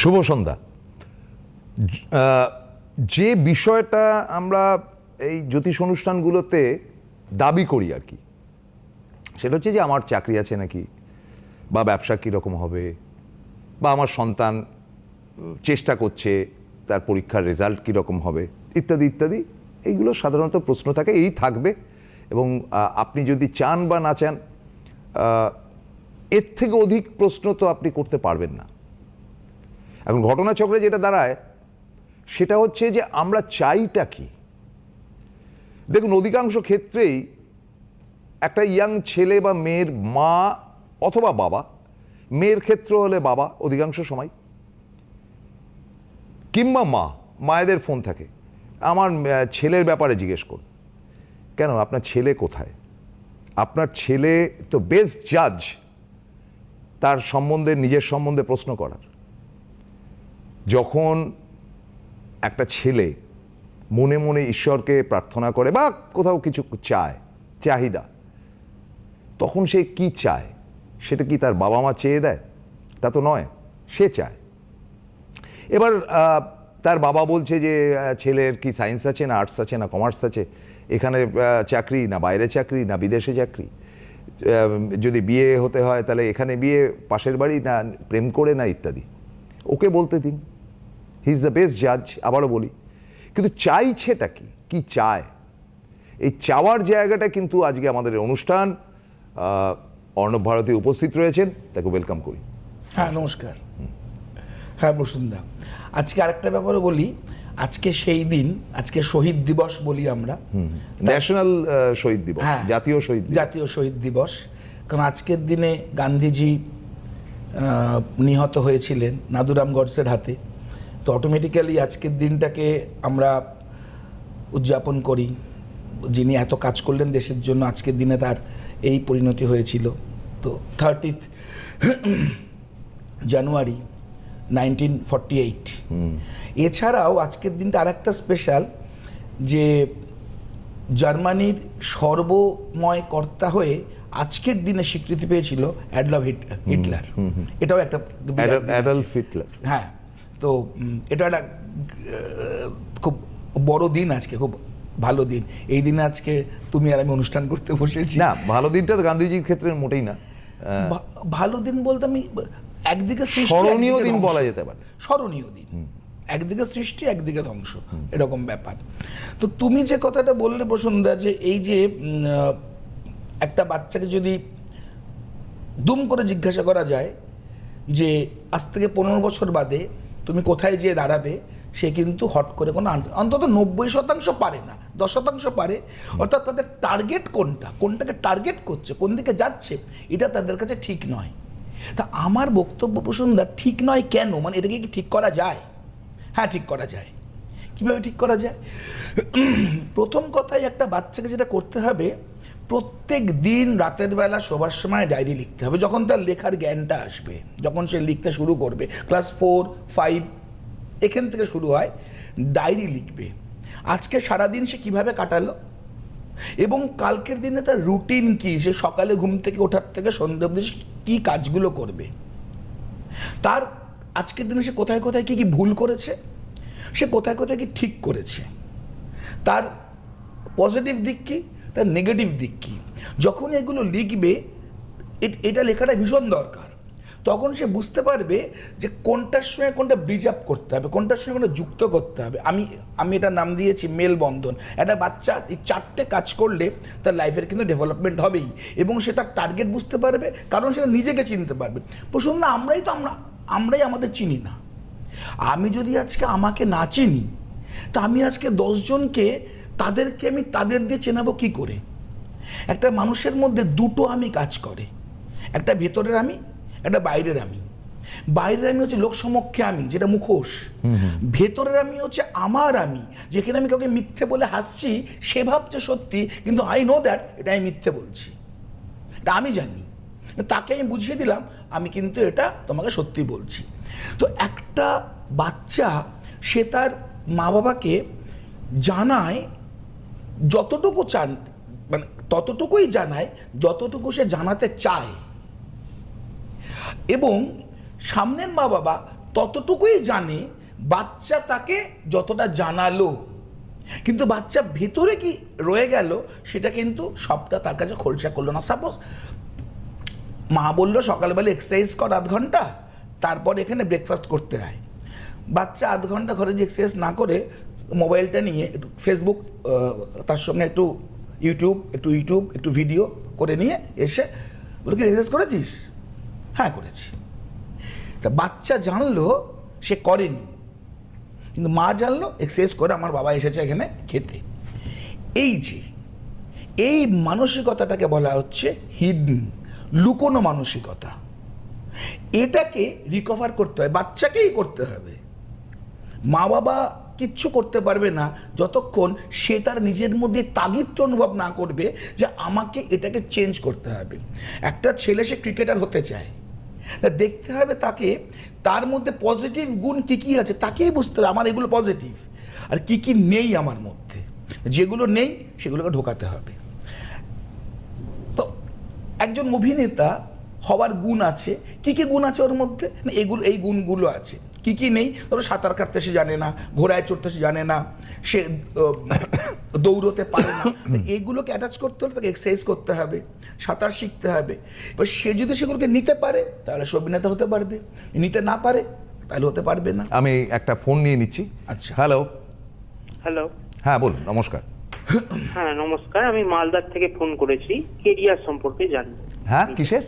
শুভ সন্ধ্যা। যে বিষয়টা আমরা এই জ্যোতিষ অনুষ্ঠানগুলোতে দাবি করি আর কি, সেটা হচ্ছে যে আমার চাকরি আছে নাকি, বা ব্যবসা কীরকম হবে, বা আমার সন্তান চেষ্টা করছে তার পরীক্ষার রেজাল্ট কীরকম হবে, ইত্যাদি ইত্যাদি। এইগুলো সাধারণত প্রশ্ন থাকে, এই থাকবে। এবং আপনি যদি চান বা না চান, এর থেকে অধিক প্রশ্ন তো আপনি করতে পারবেন না। এখন ঘটনাচক্রে যেটা দাঁড়ায় সেটা হচ্ছে যে আমরা চাইটা কি। দেখুন, অধিকাংশ ক্ষেত্রেই একটা ইয়াং ছেলে বা মেয়ের মা অথবা বাবা, মেয়ের ক্ষেত্র হলে বাবা অধিকাংশ সময়, কিংবা মায়েদের ফোন থাকে, আমার ছেলের ব্যাপারে জিজ্ঞেস করুন। কেন, আপনার ছেলে কোথায়? আপনার ছেলে তো বেস্ট জাজ তার সম্বন্ধে, নিজের সম্বন্ধে প্রশ্ন করার। যখন একটা ছেলে মনে মনে ঈশ্বরকে প্রার্থনা করে বা কোথাও কিছু চায়, চাহিদা, তখন সে কি চায়? সেটা কি তার বাবা মা চেয়ে দেয়? তা তো নয়, সে চায়। এবার তার বাবা বলছে যে ছেলের কি সায়েন্স আছে না আর্টস আছে না কমার্স আছে, এখানে চাকরি না বাইরে চাকরি না বিদেশে চাকরি, যদি বিয়ে হতে হয় তাহলে এখানে বিয়ে, পাশের বাড়ি না প্রেম করে না, ইত্যাদি। ওকে বলতে দিন, হি ইজ দ্য বেস্ট জাজ। আবারও বলি, কিন্তু চাইছেটা কি, কি চায়? এই চাওয়ার জায়গাটা কিন্তু আজকে আমাদের অনুষ্ঠান, অর্ণব ভারতী উপস্থিত রয়েছেন, তাকে ওয়েলকাম করি। হ্যাঁ, নমস্কার। হ্যাঁ বসুন্ধরা, আজকে আরেকটা ব্যাপারে বলি। আজকে সেই দিন, আজকে শহীদ দিবস বলি আমরা, ন্যাশনাল শহীদ দিবস, জাতীয় শহীদ দিবস। জাতীয় শহীদ দিবস। কারণ আজকের দিনে গান্ধীজি নিহত হয়েছিলেন নাদুরাম গডসের হাতে। তো অটোমেটিক্যালি আজকের দিনটাকে আমরা উদযাপন করি। যিনি এত কাজ করলেন দেশের জন্য, আজকের দিনে তার এই পরিণতি হয়েছিল। তো 30 জানুয়ারি 1948। এছাড়াও আজকের দিনটা আর একটা স্পেশাল, যে জার্মানির সর্বময় কর্তা হয়ে আজকের দিনে স্বীকৃতি পেয়েছিল অ্যাডলফ হিটলার। এটাও একটা অ্যাডলফ হিটলার। হ্যাঁ, তো এটা একটা খুব বড় দিন আজকে, খুব ভালো দিন। এই দিনে আজকে তুমি আর আমি অনুষ্ঠান করতে বসেছি। না, ভালো দিনটা তো গান্ধীজির ক্ষেত্রে মোটেই না। ভালো দিন বলতে আমি একদিকে স্মরণীয় দিন বলা যেতে পারে। স্মরণীয় দিন, একদিকে সৃষ্টি একদিকে ধ্বংস, এরকম ব্যাপার। তো তুমি যে কথাটা বললে বসুন্ধরা, যে এই যে একটা বাচ্চাকে যদি দুম করে জিজ্ঞাসা করা যায় যে আজ থেকে 15 বছর বাদে তুমি কোথায় যেয়ে দাঁড়াবে, সে কিন্তু হট করে কোনো আনসার, অন্তত 90% পারে না, 10% পারে। অর্থাৎ তাদের টার্গেট কোনটা, কোনটাকে টার্গেট করছে, কোন দিকে যাচ্ছে, এটা তাদের কাছে ঠিক নয়। তা আমার বক্তব্য বসুন্ধরা, ঠিক নয় কেন, মানে এটাকে কি ঠিক করা যায়? হ্যাঁ, ঠিক করা যায়। কিভাবে ঠিক করা যায়? প্রথম কথাই, একটা বাচ্চাকে যেটা করতে হবে, প্রত্যেক দিন রাতের বেলা শোবার সময় ডায়েরি লিখতে হবে। যখন তার লেখার জ্ঞানটা আসবে, যখন সে লিখতে শুরু করবে, ক্লাস 4, 5 এখান থেকে শুরু হয়, ডায়েরি লিখবে আজকে সারাদিন সে কিভাবে কাটালো এবং কালকের দিনে তার রুটিন কি, সে সকালে ঘুম থেকে ওঠার থেকে সন্ধ্যা অবধি কী কাজগুলো করবে, তার আজকের দিনে সে কোথায় কোথায় কী কী ভুল করেছে, সে কোথায় কোথায় কি ঠিক করেছে, তার পজিটিভ দিক কী, তার নেগেটিভ দিক কী। যখন এগুলো লিখবে, এটা লেখাটা ভীষণ দরকার। তখন সে বুঝতে পারবে যে কোনটার সঙ্গে কোনটা ব্রিজ আপ করতে হবে, কোনটার সঙ্গে কোনটা যুক্ত করতে হবে। আমি এটার নাম দিয়েছি মেলবন্ধন। একটা বাচ্চা এই 4টে কাজ করলে তার লাইফের কিন্তু ডেভেলপমেন্ট হবেই, এবং সে তার টার্গেট বুঝতে পারবে, কারণ সে নিজেকে চিনতে পারবে। প্রশ্ন না, আমরাই আমাদের চিনি না। আমি যদি আজকে আমাকে না চিনি, তা আমি আজকে 10 জনকে আমি তাদের দিয়ে চেনাবো কি করে? একটা মানুষের মধ্যে দুটো আমি কাজ করে, একটা ভেতরের আমি, একটা বাইরের আমি। বাইরের আমি হচ্ছে লোক সমক্ষে আমি, যেটা মুখোশ। ভেতরের আমি হচ্ছে আমার আমি, যেখানে আমি কাউকে মিথ্যে বলে হাসছি, সে ভাবছে সত্যি, কিন্তু আই নো দ্যাট এটা আমি মিথ্যে বলছি, এটা আমি জানি। তাকে আমি বুঝিয়ে দিলাম আমি কিন্তু এটা তোমাকে সত্যি বলছি। তো একটা বাচ্চা, সে তার মা বাবাকে জানায় যতটুকু চান, মানে ততটুকুই জানায় যতটুকু সে জানাতে চায়, এবং সামনের মা বাবা ততটুকুই জানে বাচ্চা তাকে যতটা জানালো, কিন্তু বাচ্চা ভেতরে কি রয়ে গেল সেটা কিন্তু সবটা তার কাছে খোলসা করলো না। সাপোজ মা বললো সকালবেলা এক্সারসাইজ কর 0.5 ঘন্টা, তারপর এখানে ব্রেকফাস্ট করতে হয়। বাচ্চা 0.5 ঘন্টা ঘরে যে এক্সারসাইজ না করে মোবাইলটা নিয়ে একটু ফেসবুক, তার সঙ্গে একটু ইউটিউব একটু ভিডিও করে নিয়ে এসে বলে কি এক্সারসাইজ করেছিস? হ্যাঁ করেছি। তা বাচ্চা জানলো সে করেনি, কিন্তু মা জানলো এক্সারসাইজ করে আমার বাবা এসেছে এখানে খেতে। এই মানসিকতাটাকে বলা হচ্ছে হিডেন, লুকোনো মানসিকতা। এটাকে রিকভার করতে হয়, বাচ্চাকেই করতে হবে। মা বাবা কিচ্ছু করতে পারবে না যতক্ষণ সে তার নিজের মধ্যে তাগিদটা অনুভব না করবে যে আমাকে এটাকে চেঞ্জ করতে হবে। একটা ছেলে সে ক্রিকেটার হতে চায়, তা দেখতে হবে তাকে তার মধ্যে পজিটিভ গুণ কী কী আছে তাকেই বুঝতে হবে আমার এগুলো পজিটিভ, আর কী কী নেই আমার মধ্যে। যেগুলো নেই সেগুলোকে ঢোকাতে হবে। তো একজন অভিনেতা হওয়ার গুণ আছে, কী কী গুণ আছে ওর মধ্যে? না এই গুণগুলো আছে। কী কী নেই? ধরো সাঁতার কাটতে সে জানে না, ঘোড়ায় চড়তে সে জানে না, সে দৌড়তে পারে না। এইগুলোকে অ্যাটাচ করতে হলে তাকে এক্সারসাইজ করতে হবে, সাঁতার শিখতে হবে। এবার সে যদি সেগুলোকে নিতে পারে তাহলে সে অভিনেতা হতে পারবে, নিতে না পারে তাহলে হতে পারবে না। আমি একটা ফোন নিয়ে নিচ্ছি। আচ্ছা, হ্যালো। হ্যালো। হ্যাঁ বলুন, নমস্কার। হ্যাঁ নমস্কার, আমি মালদার থেকে ফোন করেছি, কেরিয়ার সম্পর্কে জানবো। হ্যাঁ কিসের?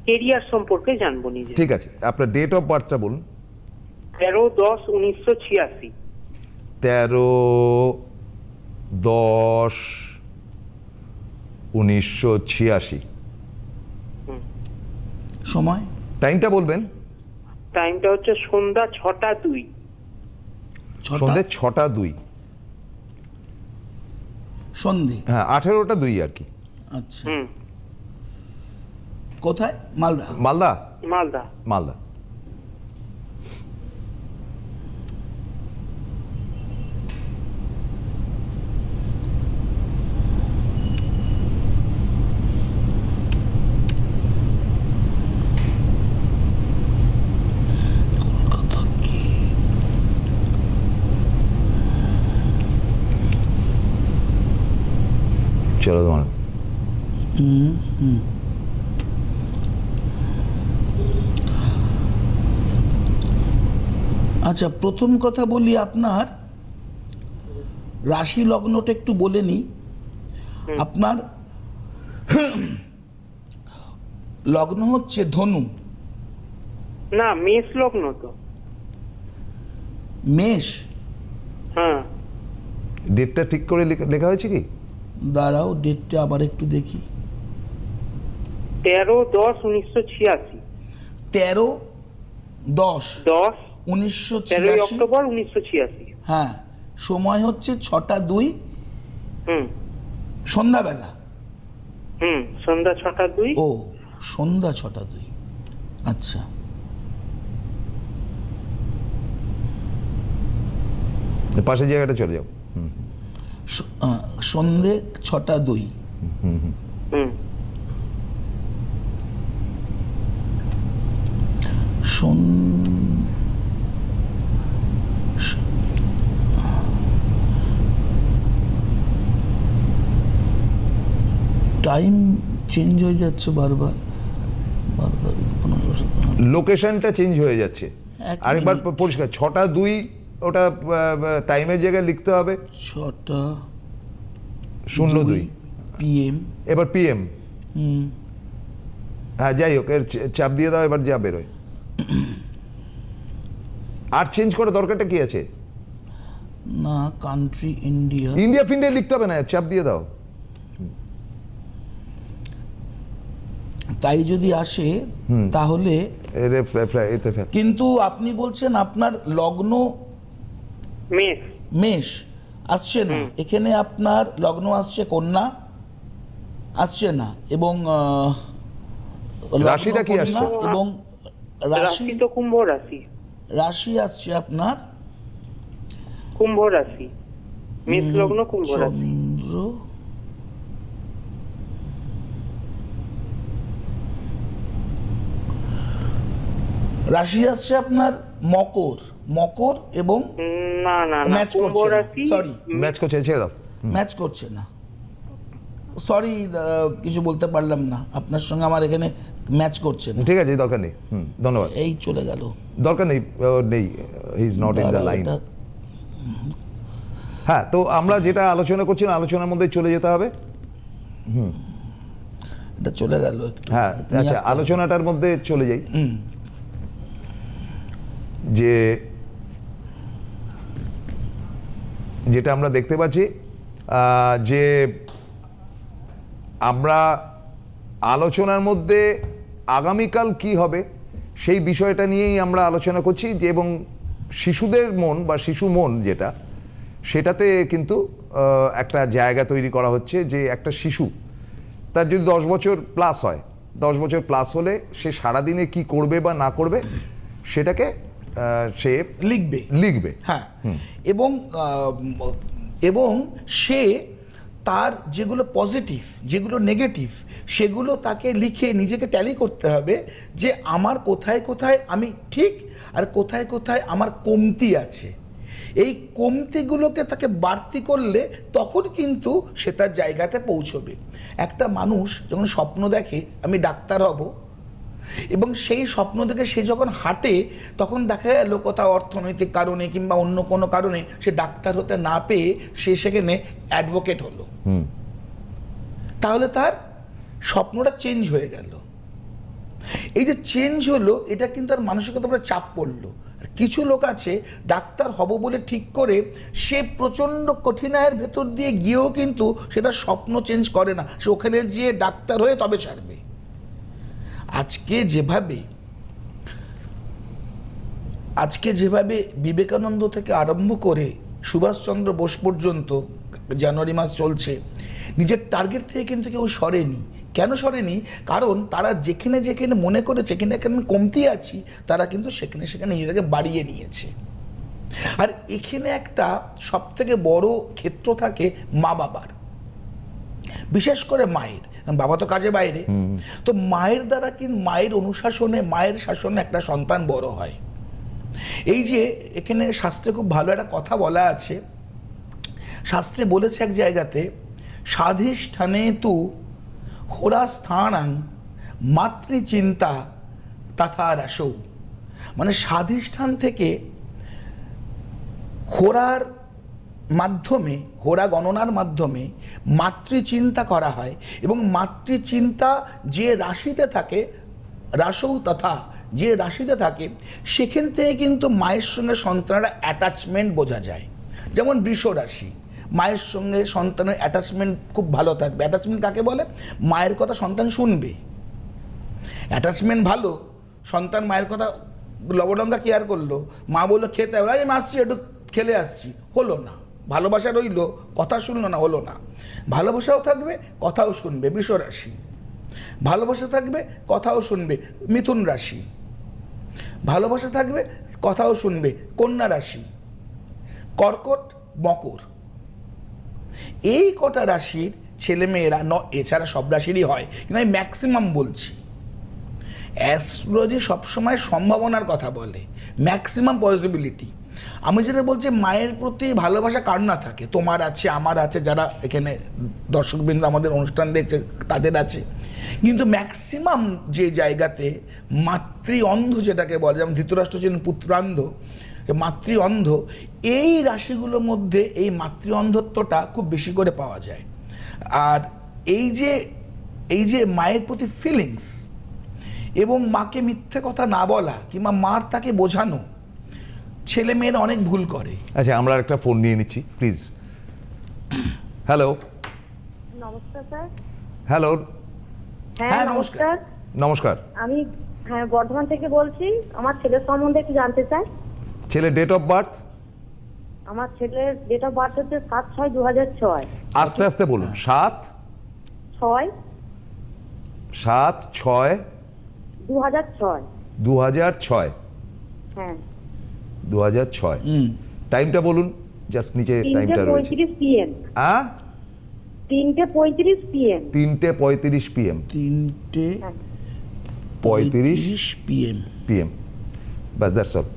কেরিয়ার সম্পর্কে জানবো নিজে। ঠিক আছে, আপনার ডেট অফ বার্থটা বলুন। 13/10/1986। 13/10/1986। সময় টাইমটা বলবেন। টাইমটা হচ্ছে সন্ধ্যা 6টা 2। সন্ধ্যে 6টা 2। সন্ধে, হ্যাঁ 18টা 2 আর কি। আচ্ছা। হুম। কোথায়? মালদা। মালদা। মালদা। মালদা। চলো তোমার আচ্ছা, প্রথম কথা বলি, আপনার রাশি লগ্নটা একটু বলে নিই। আপনার লগ্ন হচ্ছে ধনু। না, মেষ লগ্ন তো। মেষ? হ্যাঁ। ডেটটা ঠিক করে লেখা হয়েছে কি? দাঁড়াও, ডেটটা আবার একটু দেখি। 13/10/1986। 13/10/1986। 13 অক্টোবর 1986। হ্যাঁ, সময় হচ্ছে 6টা 2 হুম সন্ধ্যাবেলা। সন্ধ্যা 6টা 2। ও, সন্ধ্যা 6টা 2। আচ্ছা, পাশের জায়গাটা চলে যাও। সন্ধে 6টা 2। হুম। টাইম চেঞ্জ হয়ে যাচ্ছে বারবার। লোকেশনটা চেঞ্জ হয়ে যাচ্ছে। এক আরেকবার মিনিট। পরিষ্কার 6টা 2 ওটা টাইমের জায়গায় লিখতে হবে। 6টা 02 PM। এবার PM। হ্যাঁ যাই হোক, এর চাপ দিয়ে দাও, এবার যা বেরোয়। আর চেঞ্জ করার দরকারটা কি আছে? না, কান্ট্রি ইন্ডিয়া। ইন্ডিয়া ফিন্ডিয়া লিখতে হবে না, চাপ দিয়ে দাও। তাই যদি আসে তাহলে কিন্তু আপনি বলছেন আপনার লগ্ন মেষ। মেষ আসছে না, এখানে আপনার লগ্ন আসছে কন্যা, আসছে না, এবং রাশিটা কি আসছে? এবং রাশি তো কুম্ভ রাশি। রাশি আসছে আপনার কুম্ভ রাশি। মেষ লগ্ন কুম্ভ রাশি। চন্দ্র, রাশি আসছে আপনার মকর, মকর এবং না না না, ম্যাচ কুম্ভ করছে না, রাশি। সরি ম্যাচ করছে, ছেড়ে দাও। ম্যাচ করছে না, সরি কিছু বলতে পারলাম না, আপনার সঙ্গে আমার এখানে ম্যাচ করছে না। ঠিক আছে, দরকার নেই, ধন্যবাদ। এই চলে গেল, দরকার নেই, নেই, he is not in the line. এটা হ্যাঁ, তো আমরা যেটা আলোচনা করছিলাম, আলোচনার মধ্যে চলে যেতে হবে। এটা চলে গেল একটু, হ্যাঁ, নিয়ে আচ্ছা, আসতে হবে। আলোচনাটার মধ্যে চলে যাই। যে যেটা আমরা দেখতে পাচ্ছি, যে আমরা আলোচনার মধ্যে আগামীকাল কি হবে সেই বিষয়টা নিয়েই আমরা আলোচনা করছি, যে এবং শিশুদের মন বা শিশু মন যেটা, সেটাতে কিন্তু একটা জায়গা তৈরি করা হচ্ছে, যে একটা শিশু তার যদি 10 বছর প্লাস হয়, 10 বছর প্লাস হলে সে সারাদিনে কি করবে বা না করবে সেটাকে সে লিখবে, লিখবে। হ্যাঁ, এবং এবং সে তার যেগুলো পজিটিভ, যেগুলো নেগেটিভ, সেগুলো তাকে লিখে নিজেকে ট্যালি করতে হবে, যে আমার কোথায় কোথায় আমি ঠিক আর কোথায় কোথায় আমার কমতি আছে। এই কমতিগুলোকে তাকে বাড়তি করলে তখন কিন্তু সে তার জায়গাতে পৌঁছবে। একটা মানুষ যখন স্বপ্ন দেখে আমি ডাক্তার হব, এবং সেই স্বপ্ন দেখে সে যখন হাঁটে, তখন দেখা গেল কোথাও অর্থনৈতিক কারণে কিংবা অন্য কোনো কারণে সে ডাক্তার হতে না পেয়ে সে সেখানে অ্যাডভোকেট হলো, তাহলে তার স্বপ্নটা চেঞ্জ হয়ে গেল। এই যে চেঞ্জ হলো, এটা কিন্তু তার মানসিকতার উপরে চাপ পড়লো। আর কিছু লোক আছে ডাক্তার হব বলে ঠিক করে সে প্রচণ্ড কঠিনায়ের ভেতর দিয়ে গিয়েও কিন্তু সে তার স্বপ্ন চেঞ্জ করে না, সে ওখানে গিয়ে ডাক্তার হয়ে তবে ছাড়বে। আজকে যেভাবে বিবেকানন্দ থেকে আরম্ভ করে সুভাষচন্দ্র বোস পর্যন্ত জানুয়ারি মাস চলছে, নিজের টার্গেট থেকে কিন্তু কেউ সরেনি। কেন সরেনি? কারণ তারা যেখানে যেখানে মনে করেছে এখানে এখানে কমতি আছি, তারা কিন্তু সেখানে সেখানে নিজেদেরকে বাড়িয়ে নিয়েছে। আর এখানে একটা সব থেকে বড় ক্ষেত্র থাকে মা বাবার, বিশেষ করে মায়ের। বাবা তো কাজে বাইরে, তো মায়ের দ্বারা কিন্তু মায়ের অনুশাসনে, মায়ের শাসনে একটা সন্তান বড় হয়। এই যে এখানে শাস্ত্রে খুব ভালো একটা কথা বলা আছে, শাস্ত্রে বলেছে এক জায়গাতে, স্বাধিষ্ঠানে তু হোরাস্থানাং মাতৃচিন্তা তথা রাসৌ। মানে স্বাধিষ্ঠান থেকে হোরার মাধ্যমে, হোরা গণনার মাধ্যমে মাতৃচিন্তা করা হয়, এবং মাতৃচিন্তা যে রাশিতে থাকে, রাসৌ তথা যে রাশিতে থাকে, সেখান থেকে কিন্তু মায়ের সঙ্গে সন্তানেরা অ্যাটাচমেন্ট বোঝা যায়। যেমন বৃষ রাশি, মায়ের সঙ্গে সন্তানের অ্যাটাচমেন্ট খুব ভালো থাকবে। অ্যাটাচমেন্ট কাকে বলে? মায়ের কথা সন্তান শুনবে, অ্যাটাচমেন্ট ভালো। সন্তান মায়ের কথা লবডঙ্গা কেয়ার করলো, মা বললো খেতে হবে, আমি আসছি একটু খেলে আসছি, হলো না। ভালোবাসা রইলো, কথা শুনলো না, হলো না। ভালোবাসাও থাকবে, কথাও শুনবে, বৃষ রাশি। ভালোবাসা থাকবে, কথাও শুনবে, মিথুন রাশি। ভালোবাসা থাকবে, কথাও শুনবে, কন্যা রাশি। কর্কট, মকর। এই কটা রাশির ছেলেমেয়েরা এছাড়া সব রাশিরই হয়, কিন্তু আমি ম্যাক্সিমাম বলছি। অ্যাস্ট্রোলজি সবসময় সম্ভাবনার কথা বলে, ম্যাক্সিমাম পসিবিলিটি। আমি যেটা বলছি, মায়ের প্রতি ভালোবাসা কার না থাকে? তোমার আছে, আমার আছে, যারা এখানে দর্শকবৃন্দ আমাদের অনুষ্ঠান দেখছে তাদের আছে। কিন্তু ম্যাক্সিমাম যে জায়গাতে মাতৃ অন্ধ যেটাকে বলে, যেমন ধৃতরাষ্ট্র ছিলেন পুত্রান্ধ, মাতৃ অন্ধ, এই রাশিগুলোর মধ্যে এই মাতৃ অন্ধত্বটা খুব বেশি করে পাওয়া যায়। আর এই যে মায়ের প্রতি ফিলিংস এবং মাকে মিথ্যে কথা না বলা কিংবা মার তাকে বোঝানো, ছেলে মেয়েরা অনেক ভুল করে। আচ্ছা, আমরা একটা ফোন নিয়ে নিচ্ছি, প্লিজ। হ্যালো। নমস্কার স্যার। হ্যালো। হ্যাঁ, নমস্কার। নমস্কার। আমি বর্ধমান থেকে বলছি। আমার ছেলের সম্বন্ধে একটু জানতে চাই। ছেলে ডেট অফ বার্থ? আমার ছেলের ডেট অফ বার্থ হচ্ছে 7/6/2006। আস্তে আস্তে বলুন। 7/6/2006। 2006। হ্যাঁ। 2006। টাইমটা বলুন, জাস্ট নিচে টাইমটা রয়েছে। 3:35 PM। 3:35 PM। 3:35 PM। 3:35 PM। Bus, that's all.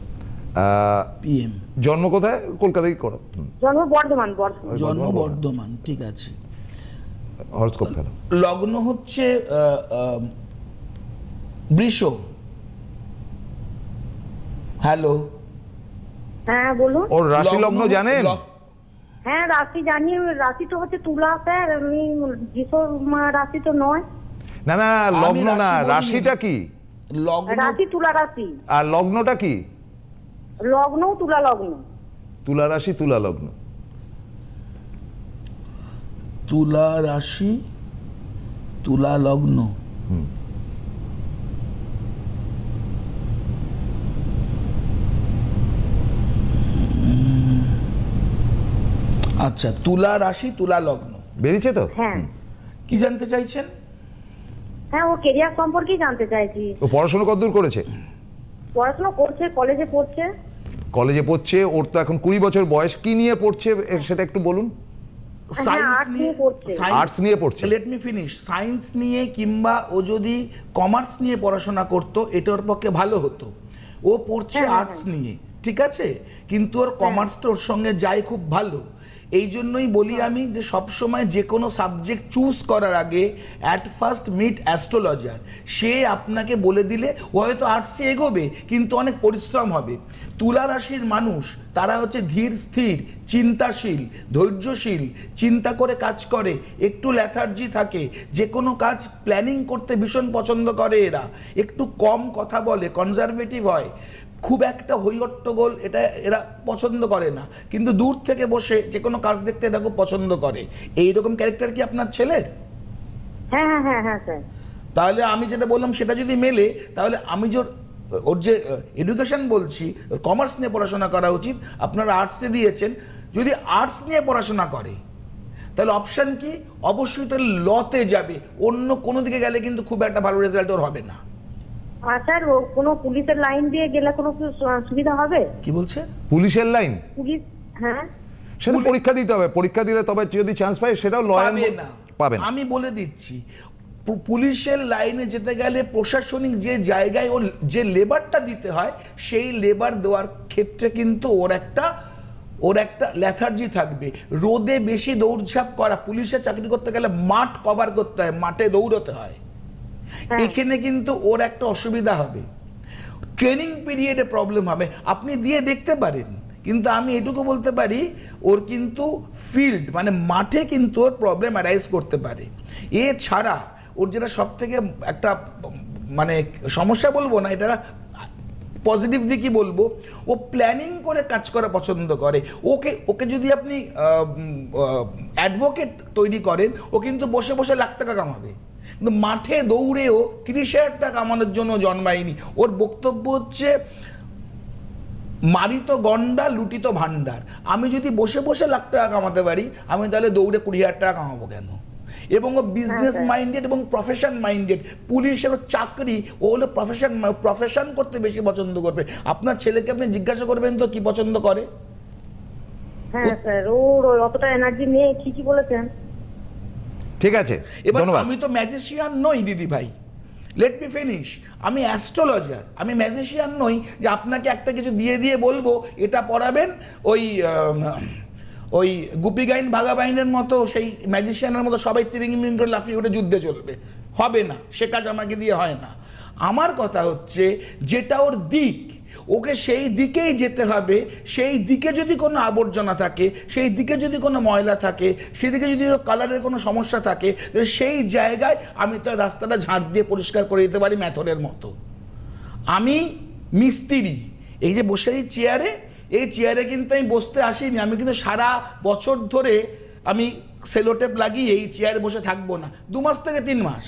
PM জন্ম কোথায়? কলকাতায় করো। জন্ম বর্ধমান বর্ধমান। জন্ম বর্ধমান, ঠিক আছে। হরস্কোপ ফেলো। লগ্ন হচ্ছে বৃষ। হ্যালো, হ্যাঁ বলুন। ওর রাশি লগ্ন জানেন? হ্যাঁ রাশি জানি, রাশি তো হচ্ছে তুলা স্যার, আমি যিশোর রাশি তো নয়। না না, লগ্ন রাশি না, বলিনি। রাশিটা কি? লগ্ন রাশি তুলা রাশি, আর লগ্নটা কি? লগ্নও তুলা লগ্ন। তুলা রাশি, তুলা লগ্ন। তুলা রাশি, তুলা লগ্ন। আচ্ছা, তুলা রাশি, তুলা লগ্ন। বেরিয়েছে তো? হ্যাঁ কি জানতে চাইছেন? হ্যাঁ, ও কেরিয়ার সম্পর্কেই জানতে চাইছি। ও পড়াশোনা কতদূর করেছে? পড়াশোনা করছে, কলেজে পড়ছে। কলেজে পড়ছে, ওর তো এখন 20 বছর বয়স। কি নিয়ে পড়ছে সেটা একটু বলুন। সায়েন্স arts নিয়ে নিয়ে পড়ছে। আর্টস নিয়ে পড়ছে। Let me finish. সায়েন্স নিয়ে কিংবা ও যদি কমার্স নিয়ে পড়াশোনা করতো এটা ওর পক্ষে ভালো হতো। ও পড়ছে হ্যাঁ, আর্টস নিয়ে, ঠিক আছে, কিন্তু ওর কমার্সটা ওর সঙ্গে যায় খুব ভালো। এই জন্যই বলি আমি যে সবসময় যে কোনো সাবজেক্ট চুজ করার আগে অ্যাট ফার্স্ট মিট অ্যাস্ট্রোলজার। সে আপনাকে বলে দিলে ও হয়তো আর্টসে এগোবে, কিন্তু অনেক পরিশ্রম হবে। তুলা রাশির মানুষ তারা হচ্ছে ধীর স্থির, চিন্তাশীল, ধৈর্যশীল, চিন্তা করে কাজ করে, একটু ল্যাথার্জি থাকে, যে কোনো কাজ প্ল্যানিং করতে ভীষণ পছন্দ করে এরা, একটু কম কথা বলে, কনজারভেটিভ হয়, খুব একটা হৈহট্টগোল এটা এরা পছন্দ করে না, কিন্তু দূর থেকে বসে যে কোনো কাজ দেখতে এরা খুব পছন্দ করে। এইরকম ক্যারেক্টার কি আপনার ছেলের? হ্যাঁ হ্যাঁ হ্যাঁ হ্যাঁ স্যার। তাহলে আমি যেটা বললাম সেটা যদি মেলে, তাহলে আমি যে ওর যে এডুকেশন বলছি, কমার্স নিয়ে পড়াশোনা করা উচিত, আপনারা আর্টসে দিয়েছেন। যদি আর্টস নিয়ে পড়াশোনা করে তাহলে অপশন কি? অবশ্যই তাহলে লতে যাবে, অন্য কোনো দিকে গেলে কিন্তু খুব একটা ভালো রেজাল্ট ওর হবে না। আর স্যার ও কোনো পুলিশের লাইন দিয়ে গেলে কোনো কি সুবিধা হবে? কি বলছে? পুলিশের লাইন? পুলিশ, হ্যাঁ। সেটা পরীক্ষা দিতে হবে, পরীক্ষা দিলে তবে যদি চান্স পায় সেটাও লয়ার পাবে না, পাবেন। আমি বলে দিচ্ছি, পুলিশের লাইনে যেতে গেলে প্রশাসনিক যে জায়গায় ওর যে লেবারটা দিতে হয় সেই লেবার দেওয়ার ক্ষেত্রে কিন্তু ওর একটা ল্যাথার্জি থাকবে। রোদে বেশি দৌড়ঝাঁপ করা, পুলিশের চাকরি করতে গেলে মাঠ কভার করতে হয়, মাঠে দৌড়তে হয়, এখানে কিন্তু ওর একটা অসুবিধা হবে, ট্রেনিং পিরিয়ডে প্রবলেম হবে। আপনি দিয়ে দেখতে পারেন, কিন্তু আমি এটুকু বলতে পারি ওর কিন্তু ফিল্ড মানে মাঠে কিন্তু ওর প্রবলেম অ্যারাইজ করতে পারে। এছাড়া ওর যেটা সব থেকে একটা মানে সমস্যা বলবো না, এটা পজিটিভ দিকই বলবো, ও প্ল্যানিং করে কাজ করা পছন্দ করে। ওকে যদি আপনি অ্যাডভোকেট তৈরি করেন, ও কিন্তু বসে বসে লাখ টাকা কামাবে, কিন্তু মাঠে দৌড়েও 30,000 টাকা কামানোর জন্য জন্মায়নি। ওর বক্তব্য হচ্ছে মারিত গন্ডা লুটিত ভান্ডার। আমি যদি বসে বসে লাখ টাকা কামাতে পারি, আমি তাহলে দৌড়ে 20,000 টাকা কামাবো কেন? এবং ও বিজনেস মাইন্ডেড এবং প্রফেশন মাইন্ডেড। পুলিশের চাকরি, ও হলো প্রফেশন করতে বেশি পছন্দ করবে। আপনার ছেলেকে আপনি জিজ্ঞাসা করবেন তো কি পছন্দ করে। হ্যাঁ স্যার, ওর অতটা এনার্জি নেই, ঠিকই বলেছেন। ঠিক আছে, এবার ধন্যবাদ। আমি তো ম্যাজিশিয়ান নই দিদি ভাই, লেট মি ফিনিশ। আমি অ্যাস্ট্রোলজার, আমি ম্যাজিশিয়ান নই যে আপনাকে একটা কিছু দিয়ে দিয়ে বলবো এটা পড়াবেন, ওই গুপি গাইন ভাগা বাইনের মতো সেই ম্যাজিশিয়ানের মতো সবাই তিরিং করে লাফিয়ে উঠে যুদ্ধে চলবে, হবে না, সে কাজ আমাকে দিয়ে হয় না। আমার কথা হচ্ছে যেটা ওর দিক, ওকে সেই দিকেই যেতে হবে। সেই দিকে যদি কোনো আবর্জনা থাকে, সেই দিকে যদি কোনো ময়লা থাকে, সেই দিকে যদি কালারের কোনো সমস্যা থাকে, সেই জায়গায় আমি তো রাস্তাটা ঝাঁট দিয়ে পরিষ্কার করে দিতে পারি ম্যাথরের মতো। আমি মিস্ত্রি, এই যে বসে এই চেয়ারে, এই চেয়ারে কিন্তু আমি বসতে আসিনি, আমি কিন্তু সারা বছর ধরে আমি সেলোটেপ লাগিয়ে এই চেয়ারে বসে থাকবো না, 2 মাস থেকে 3 মাস।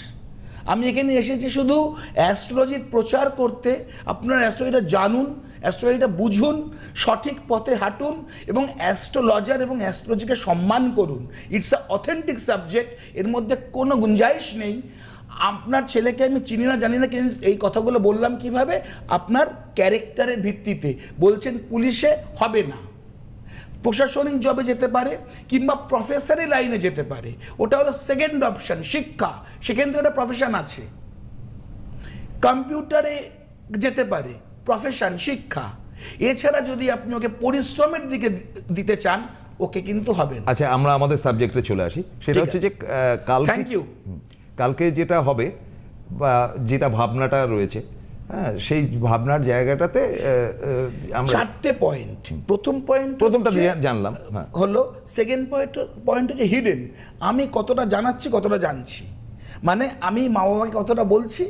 আমি এখানে এসেছি শুধু অ্যাস্ট্রোলজির প্রচার করতে। আপনারা অ্যাস্ট্রোলজিটা জানুন, অ্যাস্ট্রোলজিটা বুঝুন, সঠিক পথে হাঁটুন এবং অ্যাস্ট্রোলজার এবং অ্যাস্ট্রোলজিকে সম্মান করুন। ইটস আ অথেন্টিক সাবজেক্ট, এর মধ্যে কোনো গুঞ্জাইশ নেই। আপনার ছেলেকে আমি চিনি না জানি না, কিন্তু এই কথাগুলো বললাম কিভাবে? আপনার ক্যারেক্টারের ভিত্তিতে। বলছেন পুলিশে হবে না, প্রশাসনিক জবে যেতে পারে কিংবা প্রফেসরি লাইনে যেতে পারে, ওটা হলো সেকেন্ড অপশন। শিক্ষা, সেখান থেকে একটা প্রফেশন আছে। কম্পিউটারে যেতে পারে, প্রফেশন শিক্ষা। এছাড়া যদি আপনি ওকে পরিশ্রমের দিকে দিতে চান, ওকে কিন্তু হবে না। আচ্ছা, আমরা আমাদের সাবজেক্টে চলে আসি। সেটা ঠিক হচ্ছে আছে। যে কালকে থ্যাংক ইউ। কালকে যেটা হবে বা যেটা ভাবনাটা রয়েছে, হ্যাঁ, সেই ভাবনার জায়গাটাতে আমরা 4টে পয়েন্ট। প্রথম পয়েন্ট প্রথমটা জানলাম, হ্যাঁ। হলো, সেকেন্ড পয়েন্ট হচ্ছে হিডেন। আমি কতটা জানাচ্ছি, কতটা জানছি, মানে আমি মা বাবাকে কতটা বলছি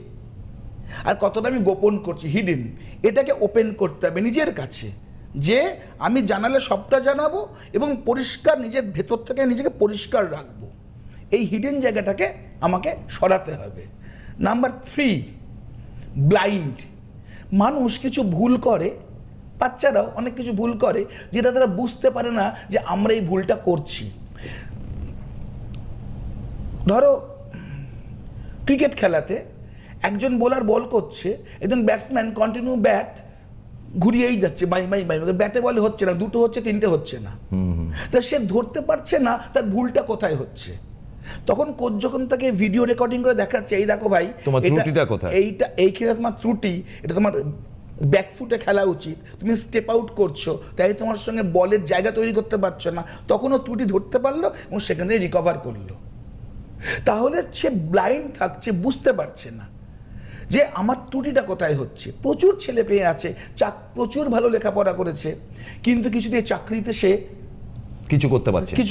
আর কতটা আমি গোপন করছি, হিডেন। এটাকে ওপেন করতে হবে নিজের কাছে, যে আমি জানালে সবটা জানাবো এবং পরিষ্কার নিজের ভেতর থেকে নিজেকে পরিষ্কার রাখবো। এই হিডেন জায়গাটাকে আমাকে সরাতে হবে। Number 3, blind. মানুষ কিছু ভুল করে, বাচ্চারাও অনেক কিছু ভুল করে যেটা তারা বুঝতে পারে না যে আমরা এই ভুলটা করছি। ধরো ক্রিকেট খেলাতে একজন বোলার বল করছে, একজন ব্যাটসম্যান কন্টিনিউ ব্যাট ঘুরিয়েই যাচ্ছে, বাই বাই বাই, ব্যাটে বলে হচ্ছে না, দুটো হচ্ছে, তিনটে হচ্ছে না। তা সে ধরতে পারছে না তার ভুলটা কোথায় হচ্ছে। তখন কোচ যখন তাকে ভিডিও রেকর্ডিং করে দেখাচ্ছে, এই দেখো ভাই, তোমার ত্রুটিটা কোথায়, এই খেলা তোমার ত্রুটি, এটা তোমার ব্যাকফুটে খেলা উচিত, তুমি স্টেপ আউট করছো, তাই তোমার সঙ্গে বলের জায়গা তৈরি করতে পারছো না। তখনও ত্রুটি ধরতে পারলো এবং সেখান থেকে রিকভার করলো। তাহলে সে ব্লাইন্ড থাকছে, বুঝতে পারছে না যে আমার ত্রুটিটা কোথায় হচ্ছে। প্রচুর ছেলে পেয়ে আছে, প্রচুর ভালো লেখাপড়া করেছে, কিন্তু কিছুতেই চাকরিতে সে কিছু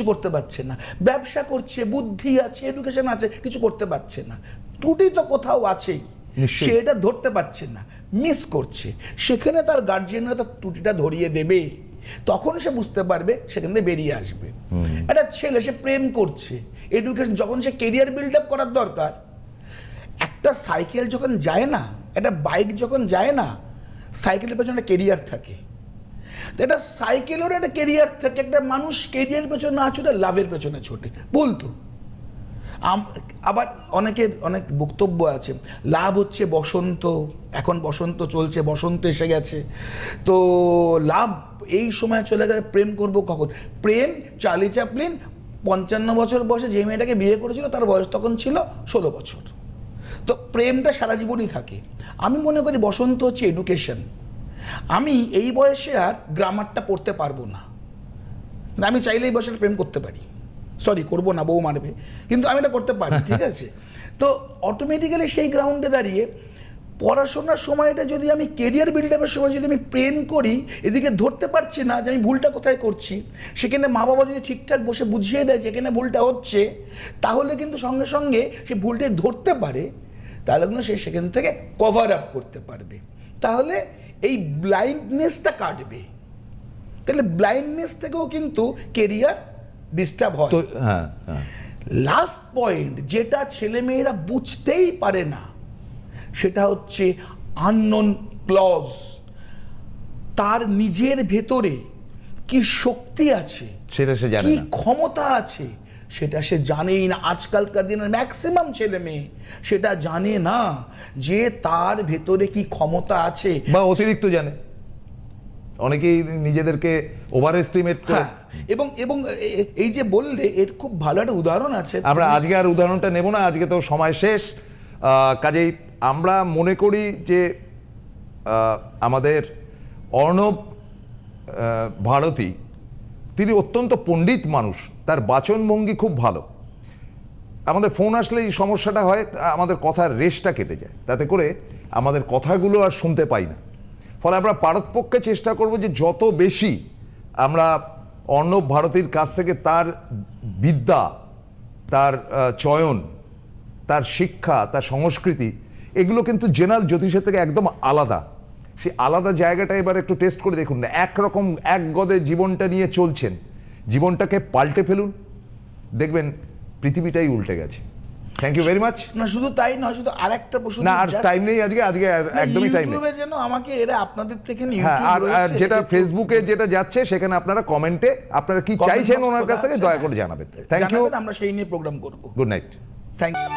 করতে পারছে না। ব্যবসা করছে, বুদ্ধি আছে, এডুকেশন আছে, কিছু করতে পারছে না। ত্রুটি তো কোথাও আছেই, সে এটা ধরতে পারছে না, মিস করছে। সেখানে তার গার্জিয়ানরা তার ত্রুটিটা ধরিয়ে দেবে, তখন সে বুঝতে পারবে, সেখান থেকে বেরিয়ে আসবে। একটা ছেলে, সে প্রেম করছে, এডুকেশন, যখন সে কেরিয়ার বিল্ড আপ করার দরকার, একটা সাইকেল যখন যায় না, একটা বাইক যখন যায় না, সাইকেলের পেছনে একটা কেরিয়ার থাকে। একটা সাইকেলেরও একটা কেরিয়ার থাকে। একটা মানুষ কেরিয়ার পেছনে না ছুটে লাভের পেছনে ছোটে, বলতো। আবার অনেক বক্তব্য আছে, লাভ হচ্ছে বসন্ত, এখন বসন্ত চলছে, বসন্ত এসে গেছে, তো লাভ এই সময় চলে গেছে, প্রেম করব কখন? প্রেম, চার্লি চ্যাপলিন 55 বছর বয়সে যে মেয়েটাকে বিয়ে করেছিল, তার বয়স তখন ছিল 16 বছর। তো প্রেমটা সারা জীবনই থাকে। আমি মনে করি বসন্ত হচ্ছে এডুকেশন। আমি এই বয়সে আর গ্রামারটা পড়তে পারবো না, আমি চাইলে এই বয়সে প্রেম করতে পারি, সরি করবো না, বউ মারবে, কিন্তু আমি এটা করতে পারি, ঠিক আছে? তো অটোমেটিক্যালি সেই গ্রাউন্ডে দাঁড়িয়ে পড়াশোনার সময়টা যদি আমি কেরিয়ার বিল্ড আপের সময় যদি আমি প্রেম করি, এদিকে ধরতে পারছি না যে আমি ভুলটা কোথায় করছি, সেখানে মা বাবা যদি ঠিকঠাক বসে বুঝিয়ে দেয় যেখানে ভুলটা হচ্ছে, তাহলে কিন্তু সঙ্গে সঙ্গে সে ভুলটা ধরতে পারে, তাহলে কিন্তু সে সেখান থেকে কভার আপ করতে পারবে, তাহলে এই ব্লাইন্ডনেসটা কাটবে। তাহলে ব্লাইন্ডনেস থেকেও কিন্তু কেরিয়ার ডিস্টার্ব হয়। লাস্ট পয়েন্ট, যেটা ছেলেমেয়েরা বুঝতেই পারে না, সেটা হচ্ছে আননোন ক্লজ। তার নিজের ভেতরে কি শক্তি আছে, সেটা সে জানে কি না, ক্ষমতা আছে, সেটা সে জানেই না। আজকালকার দিনের ম্যাক্সিমাম ছেলে মেয়ে সেটা জানে না যে তার ভেতরে কি ক্ষমতা আছে, বা অতিরিক্ত জানে। অনেকেই নিজেদেরকে ওভার এস্টিমেট করে। এবং এই যে বললে, এর খুব ভালো একটা উদাহরণ আছে। আমরা আজকে আর উদাহরণটা নেব না, আজকে তো সময় শেষ। কাজেই আমরা মনে করি যে আমাদের অর্ণব ভারতী, তিনি অত্যন্ত পণ্ডিত মানুষ, তার বাচনভঙ্গি খুব ভালো। আমাদের ফোন আসলে এই সমস্যাটা হয়, আমাদের কথার রেশটা কেটে যায়, তাতে করে আমাদের কথাগুলো আর শুনতে পাই না। ফলে আমরা পারতপক্ষে চেষ্টা করব যে যত বেশি আমরা অর্ণব ভারতীর কাছ থেকে তার বিদ্যা, তার চয়ন, তার শিক্ষা, তার সংস্কৃতি, এগুলো কিন্তু জেনারেল জ্যোতিষের থেকে একদম আলাদা। সেই আলাদা জায়গাটা এবার একটু টেস্ট করে দেখুন না। একরকম এক গদে জীবনটা নিয়ে চলছেন, জীবনটাকে পাল্টে ফেলুন, দেখবেন পৃথিবীটাই উল্টে গেছে। Thank you very much. না শুধু তাই নয়, শুধু আরেকটা প্রশ্ন, না আর টাইম নেই আজকে একদমই টাইম নেই। ইউটিউবে যেন আমাকে এরা আপনাদের থেকে আর যেটা ফেসবুকে যেটা যাচ্ছে, সেখানে আপনারা কমেন্টে আপনারা কি চাইছেন ওনার কাছ থেকে দয়া করে জানাবেন। থ্যাংক ইউ, আমরা সেই নিয়ে প্রোগ্রাম করব। Good night. Thank you.